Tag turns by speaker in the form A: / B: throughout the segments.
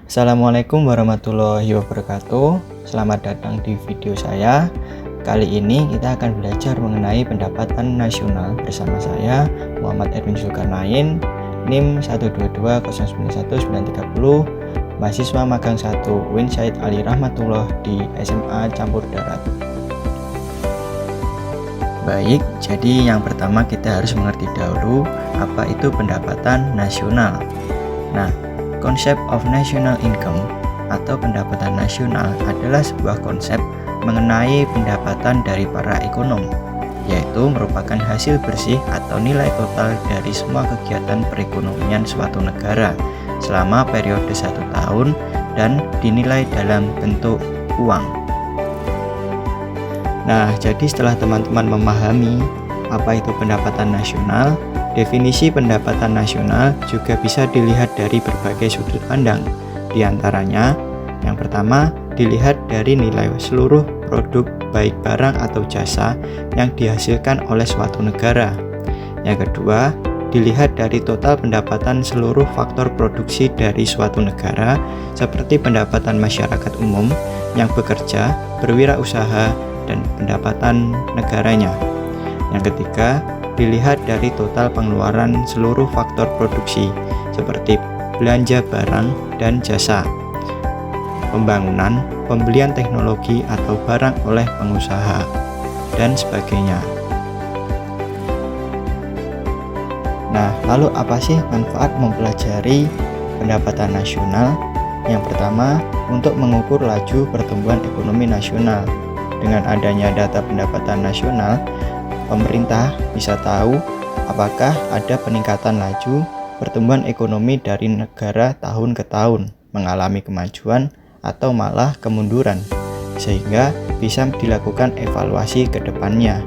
A: Assalamualaikum warahmatullahi wabarakatuh. Selamat datang di video saya. Kali ini kita akan belajar mengenai pendapatan nasional bersama saya, Muhammad Erwin Zulkarnain, NIM 122091930, mahasiswa magang 1 UIN Syed Ali Rahmatullah di SMA Campur Darat. Baik, jadi yang pertama kita harus mengerti dahulu apa itu pendapatan nasional. Nah, konsep of national income atau pendapatan nasional adalah sebuah konsep mengenai pendapatan dari para ekonom, yaitu merupakan hasil bersih atau nilai total dari semua kegiatan perekonomian suatu negara selama periode 1 tahun dan dinilai dalam bentuk uang. Nah, jadi setelah teman-teman memahami apa itu pendapatan nasional, definisi pendapatan nasional juga bisa dilihat dari berbagai sudut pandang. Di antaranya, yang pertama, dilihat dari nilai seluruh produk baik barang atau jasa yang dihasilkan oleh suatu negara. Yang kedua, dilihat dari total pendapatan seluruh faktor produksi dari suatu negara, seperti pendapatan masyarakat umum yang bekerja, berwirausaha, dan pendapatan negaranya. Yang ketiga, dilihat dari total pengeluaran seluruh faktor produksi seperti belanja barang dan jasa, pembangunan, pembelian teknologi atau barang oleh pengusaha, dan sebagainya. Nah, lalu apa sih manfaat mempelajari pendapatan nasional? Yang pertama, untuk mengukur laju pertumbuhan ekonomi nasional. Dengan adanya data pendapatan nasional, pemerintah bisa tahu apakah ada peningkatan laju pertumbuhan ekonomi dari negara tahun ke tahun, mengalami kemajuan atau malah kemunduran, sehingga bisa dilakukan evaluasi ke depannya.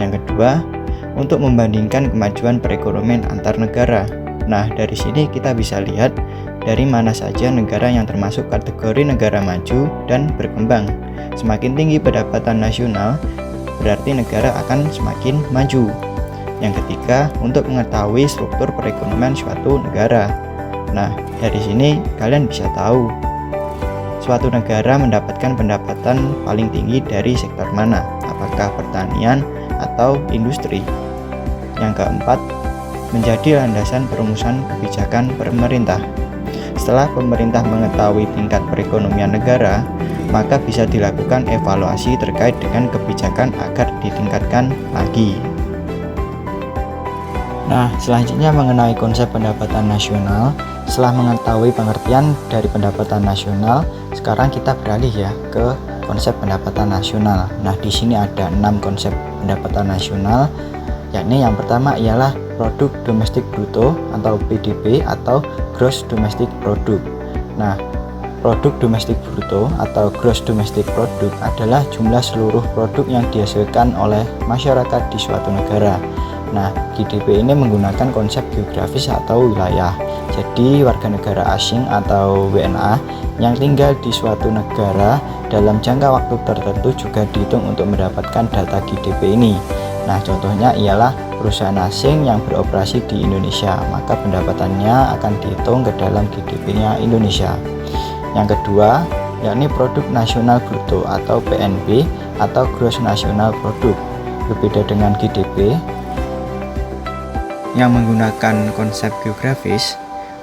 A: Yang kedua, untuk membandingkan kemajuan perekonomian antar negara. Nah, dari sini kita bisa lihat dari mana saja negara yang termasuk kategori negara maju dan berkembang. Semakin tinggi pendapatan nasional, berarti negara akan semakin maju. Yang ketiga, untuk mengetahui struktur perekonomian suatu negara. Nah, dari sini kalian bisa tahu suatu negara mendapatkan pendapatan paling tinggi dari sektor mana, apakah pertanian atau industri. Yang keempat, menjadi landasan perumusan kebijakan pemerintah. Setelah pemerintah mengetahui tingkat perekonomian negara, maka bisa dilakukan evaluasi terkait dengan kebijakan agar ditingkatkan lagi. Nah, selanjutnya mengenai konsep pendapatan nasional. Setelah mengetahui pengertian dari pendapatan nasional, sekarang kita beralih ya ke konsep pendapatan nasional. Nah, di sini ada 6 konsep pendapatan nasional, yakni yang pertama ialah produk domestik bruto atau PDB atau gross domestic product. Nah, produk domestik bruto atau gross domestic product adalah jumlah seluruh produk yang dihasilkan oleh masyarakat di suatu negara. Nah, GDP ini menggunakan konsep geografis atau wilayah. Jadi, warga negara asing atau WNA yang tinggal di suatu negara dalam jangka waktu tertentu juga dihitung untuk mendapatkan data GDP ini. Nah, contohnya ialah perusahaan asing yang beroperasi di Indonesia, maka pendapatannya akan dihitung ke dalam GDP-nya Indonesia. Yang kedua, yakni produk nasional bruto atau PNB atau gross national product. Berbeda dengan GDP yang menggunakan konsep geografis,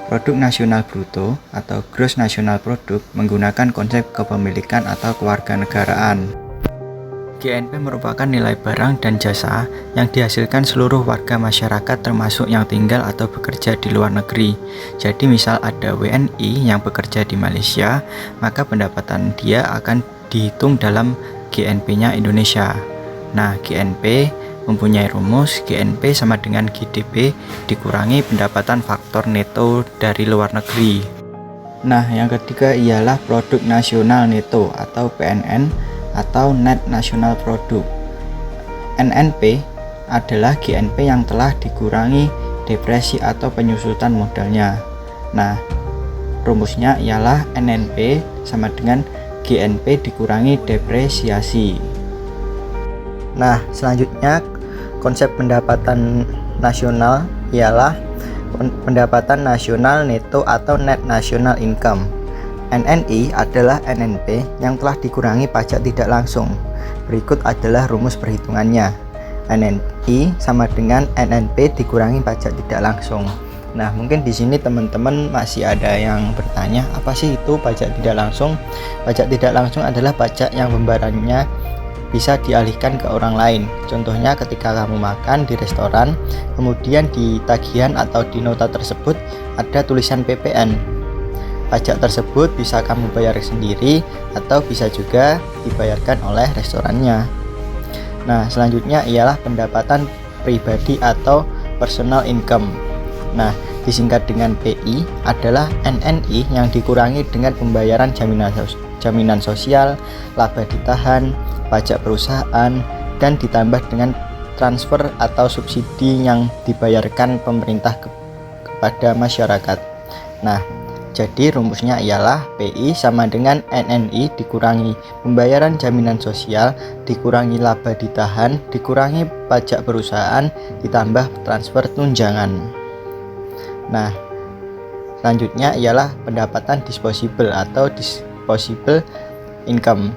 A: produk nasional bruto atau gross national product menggunakan konsep kepemilikan atau kewarganegaraan. GNP merupakan nilai barang dan jasa yang dihasilkan seluruh warga masyarakat termasuk yang tinggal atau bekerja di luar negeri. Jadi misal ada WNI yang bekerja di Malaysia, maka pendapatan dia akan dihitung dalam GNP-nya Indonesia. Nah, GNP mempunyai rumus GNP sama dengan GDP dikurangi pendapatan faktor neto dari luar negeri. Nah, yang ketiga ialah produk nasional neto atau PNN atau Net National Product. NNP adalah GNP yang telah dikurangi depresi atau penyusutan modalnya. Nah, rumusnya ialah NNP sama dengan GNP dikurangi depresiasi. Nah, selanjutnya konsep pendapatan nasional ialah pendapatan nasional neto atau net national income. NNI adalah NNP yang telah dikurangi pajak tidak langsung. Berikut adalah rumus perhitungannya. NNI sama dengan NNP dikurangi pajak tidak langsung. Nah, mungkin di sini teman-teman masih ada yang bertanya, apa sih itu pajak tidak langsung? Pajak tidak langsung adalah pajak yang pembayarannya bisa dialihkan ke orang lain. Contohnya ketika kamu makan di restoran, kemudian di tagihan atau di nota tersebut ada tulisan PPN. Pajak tersebut bisa kamu bayar sendiri atau bisa juga dibayarkan oleh restorannya. Nah, selanjutnya ialah pendapatan pribadi atau personal income. Nah, disingkat dengan PI adalah NNI yang dikurangi dengan pembayaran jaminan sosial, laba ditahan, pajak perusahaan, dan ditambah dengan transfer atau subsidi yang dibayarkan pemerintah kepada masyarakat. Nah, jadi rumusnya ialah PI sama dengan NNI dikurangi pembayaran jaminan sosial, dikurangi laba ditahan, dikurangi pajak perusahaan, ditambah transfer tunjangan. Nah, selanjutnya ialah pendapatan disposable atau disposable income.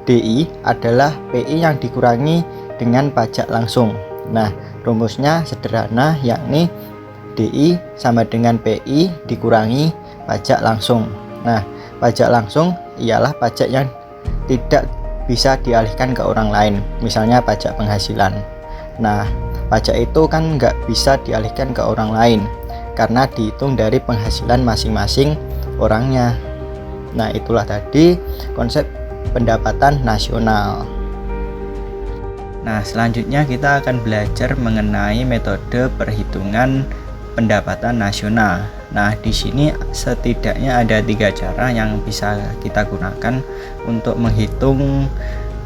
A: DI adalah PI yang dikurangi dengan pajak langsung. Nah, rumusnya sederhana, yakni DI sama dengan PI dikurangi pajak langsung. Nah, pajak langsung ialah pajak yang tidak bisa dialihkan ke orang lain, misalnya pajak penghasilan. Nah, pajak itu kan nggak bisa dialihkan ke orang lain karena dihitung dari penghasilan masing-masing orangnya. Nah, itulah tadi konsep pendapatan nasional. Nah, selanjutnya kita akan belajar mengenai metode perhitungan pendapatan nasional. Nah, di sini setidaknya ada 3 cara yang bisa kita gunakan untuk menghitung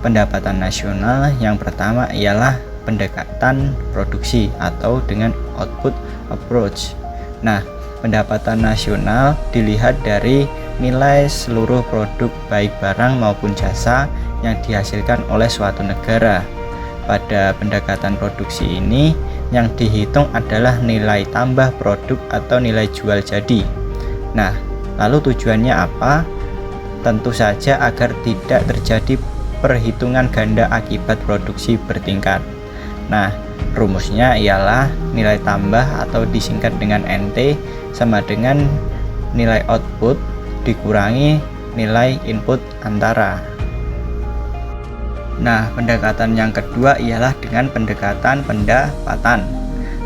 A: pendapatan nasional. Yang pertama ialah pendekatan produksi atau dengan output approach. Nah, pendapatan nasional dilihat dari nilai seluruh produk baik barang maupun jasa yang dihasilkan oleh suatu negara. Pada pendekatan produksi ini yang dihitung adalah nilai tambah produk atau nilai jual jadi. Nah, lalu tujuannya apa? Tentu saja agar tidak terjadi perhitungan ganda akibat produksi bertingkat. Nah, rumusnya ialah nilai tambah atau disingkat dengan NT sama dengan nilai output dikurangi nilai input antara. Nah, pendekatan yang kedua ialah dengan pendekatan pendapatan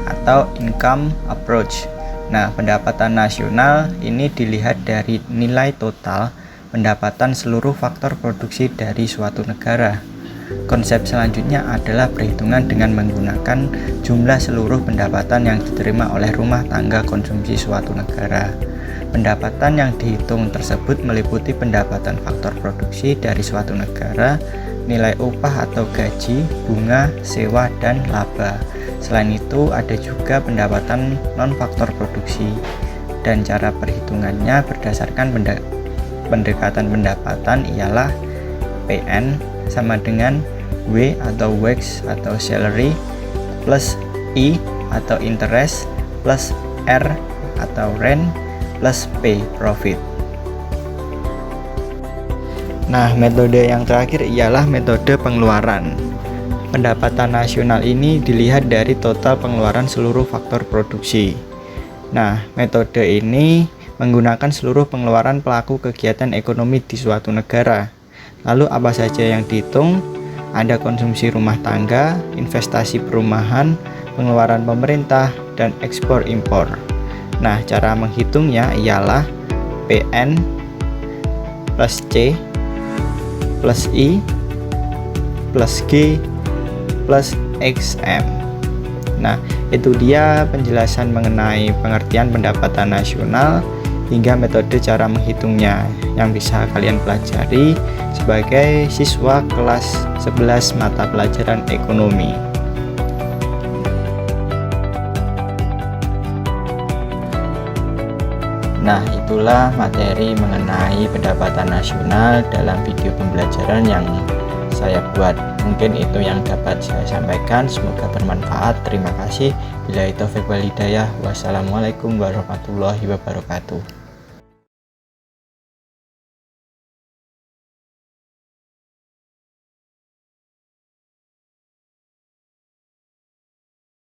A: atau income approach. Nah, pendapatan nasional ini dilihat dari nilai total pendapatan seluruh faktor produksi dari suatu negara. Konsep selanjutnya adalah perhitungan dengan menggunakan jumlah seluruh pendapatan yang diterima oleh rumah tangga konsumsi suatu negara. Pendapatan yang dihitung tersebut meliputi pendapatan faktor produksi dari suatu negara, nilai upah atau gaji, bunga, sewa, dan laba. Selain itu, ada juga pendapatan non-faktor produksi, dan cara perhitungannya berdasarkan pendekatan pendapatan ialah PN sama dengan W atau wage atau salary plus I atau interest plus R atau rent plus P profit. Nah, metode yang terakhir ialah metode pengeluaran. Pendapatan nasional ini dilihat dari total pengeluaran seluruh faktor produksi. Nah, metode ini menggunakan seluruh pengeluaran pelaku kegiatan ekonomi di suatu negara. Lalu apa saja yang dihitung? Ada konsumsi rumah tangga, investasi perumahan, pengeluaran pemerintah, dan ekspor impor. Nah, cara menghitungnya ialah PN plus C plus I plus G plus XM. Nah, itu dia penjelasan mengenai pengertian pendapatan nasional hingga metode cara menghitungnya yang bisa kalian pelajari sebagai siswa kelas 11 mata pelajaran ekonomi. Nah, itulah materi mengenai pendapatan nasional dalam video pembelajaran yang saya buat. Mungkin itu yang dapat saya sampaikan, semoga bermanfaat. Terima kasih. Billahi taufiq wal hidayah. Wassalamualaikum warahmatullahi wabarakatuh.